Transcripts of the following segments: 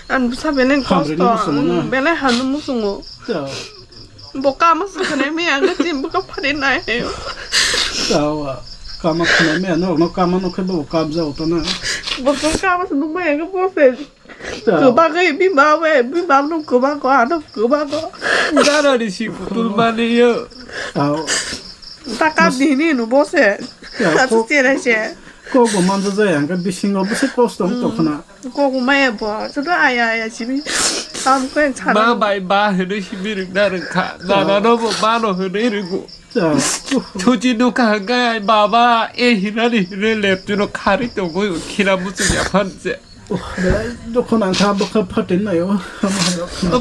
An bisa belen kosto, belen hanu musungo. Boka masuk kena me angkat tim buka pada naik. Tahu, kamu kena me, no kamu no kebo kabza utana. Boka kamu sebut me angkat proses. Kebagai bimba no kebago ada kebago. Gara di si putul mana yo. Tahu. Takkan di ni no proses. Atas tiada sih. Kau mana saja yang kan bising apa sih kosto itu kena. Kau me apa? Sudah ayah sini. Kamu kan cara. Ma bai ba hendak si miring dari kah. Nana no ba no hendak iriku. Tuji no kah gay baba hina ni relap tu no kari tu go kira musuh ya pan se. Dokon angkat dokon patin na yo.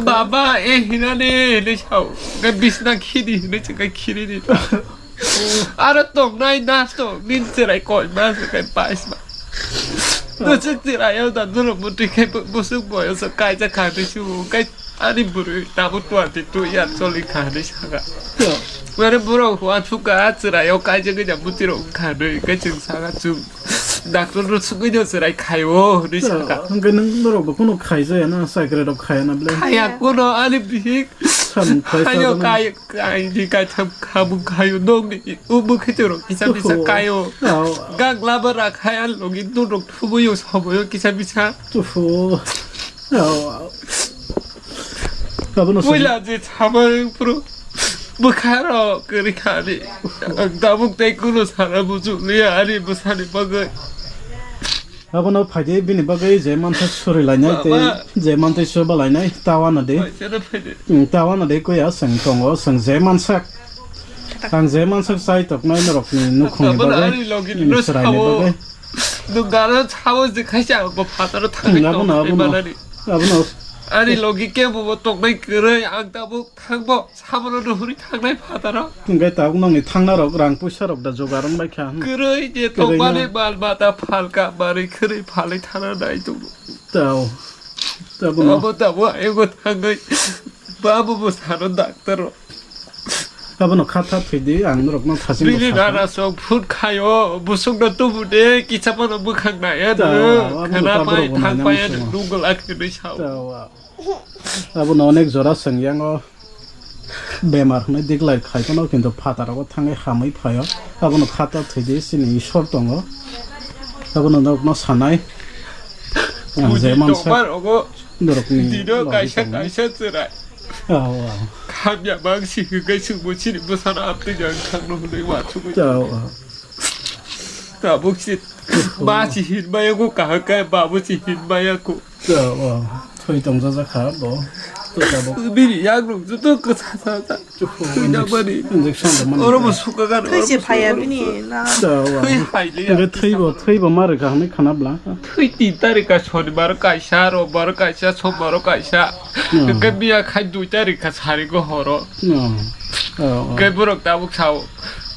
Baba hina ni ni siapa? Kan bisna kiri ni cakap kiri ni. Ada tong naik nas tong ni cerai koi mas kan pas mas. Tôi chắc thì lại yêu tận rất là một cái bức xúc bởi ở cái chắc khả tới chú cái anh đi bự ta một tuần thì tôi nhận cho lịch khả đấy sao cả vậy nên bữa đầu hoa chú cả chỉ lại yêu cái chắc cái nhà một tí độ khả đấy cái chừng sao cả chú đặc biệt là chú cái nhà chỉ lại khai ô đấy sao cả cái nâng nó có nó khai rồi nó sai cái đó khai nó lên khai à cô nó anh đi biết khai yêu cái thì cái thầm khám khai yêu nông đi bữa cái chỗ cái sao bisa khai ô gang labar khai ăn lồng in tu rục thu bôi yêu sao bôi cái sao bisa vui là gì tham ăn pro bữa khai rồi cái khai đi ta muốn tay cô nó sao bữa chụp lia anh bữa sao đi bao người Apa no phajai bini bagai zaman thak suri lainai te zaman te soba lainai tawana de ko ya sang tongo sang zaman sak sai tok nai norok ni nukhong bagai ni sarai ne bagai 누가는 차원지 가시 않고 바다로 타는 abno 아니 로기께 뭐 똑내 그래 안다부 탕보 사물로 우리 탕내 바다라 ngai ta nong ni thangnarok rang pusarok da jogaron bai kha 그래 이제 똑바리 말마다 팔까 말이 그래 팔이 타나 나이도 tao abno 뭐 이거 탕거 바보부 사는 닥터로 abno khatha phidi ang norok no thasin 리리 나라서 풋 가요 무슨 것도 못해 기차번호 뭐 강나야 돼 그나마이 탕바야 누굴 아끼는 샤오 abno onek jora sangyang bemar ne diklai khai kono kintu phatarok thangai hamai phayo abno khata thidi sini shor tongo abno nok no sanai zeman sa norok ni 디도 가샤 쓰라 감야 망시 그게 승부치니 무슨 앞뒤장 강로를 맞추고 다 혹시 마치 흰마야고 가까이 바보치 흰마야고 thôi tổng ra khá đó tôi đã bảo 미리 양롱도 또그 사사다 그냥 말이 얼어버 수가가 그지 봐야 비니 나 거의 하이리야 thấy bảo mà cái này khá bla 거의 띠따리까 소리 말을 까이샤로 말을 까이샤 소 말을 까이샤 그 미야 카이 두따리까 사리고 허러 그 부럭 따북 사오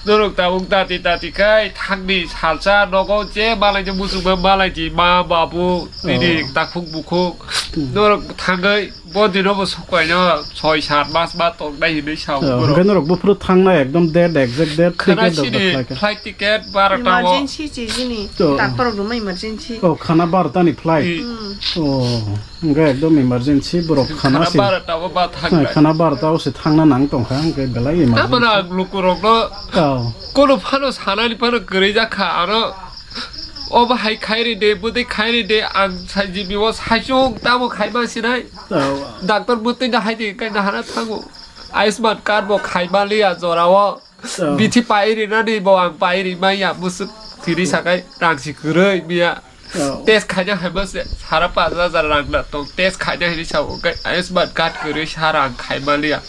너럭 따북 따띠 카이 탕니 살사 너고 제 말라지 무슨 말라지 마바부 니리 딱북 부콕 너럭 탕거이 뭐디로 뭐 속과냐 저희 샷마스마 또 나이 내 샤오 cái nó được bút thang này एकदम dead exact dead ticket được flight ticket 바라타고 emergency 지지니 닥터로 좀 emergency खाना बारता नहीं flight cái एकदम emergency bro खाना से 바라타고 바탕 खाना बारता उसे thang ना nang tong khang cái belai emergency 아무나 루꾸럭로 को로 파노 사나리 파노 그래자 카노 어바 하이 카이리데 부데 카이리데 안 사지비워 사쇼 따모 카이마시나이 닥터 부테나 하이데 까나 하나 타고 아이스만 까르보 카이발리아 조라워 비티 파이리나니 뭐안 파이리 마야 무슨 디리사가이 랑시 그래 미야 टेस्ट खाजा है बस सारा पाजा जरा रंगना तो टेस्ट खाजा है चाहो के आइस बात काट करे सारा खाई मालिया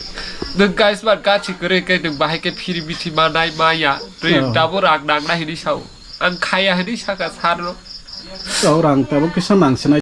नंग गाइस बात काट करे के नंग बाहे के फिरी बिथि मानाय माया रे दाबो राग नांगना है चाहो आं खाया है साका सारो orang tahu kisah nang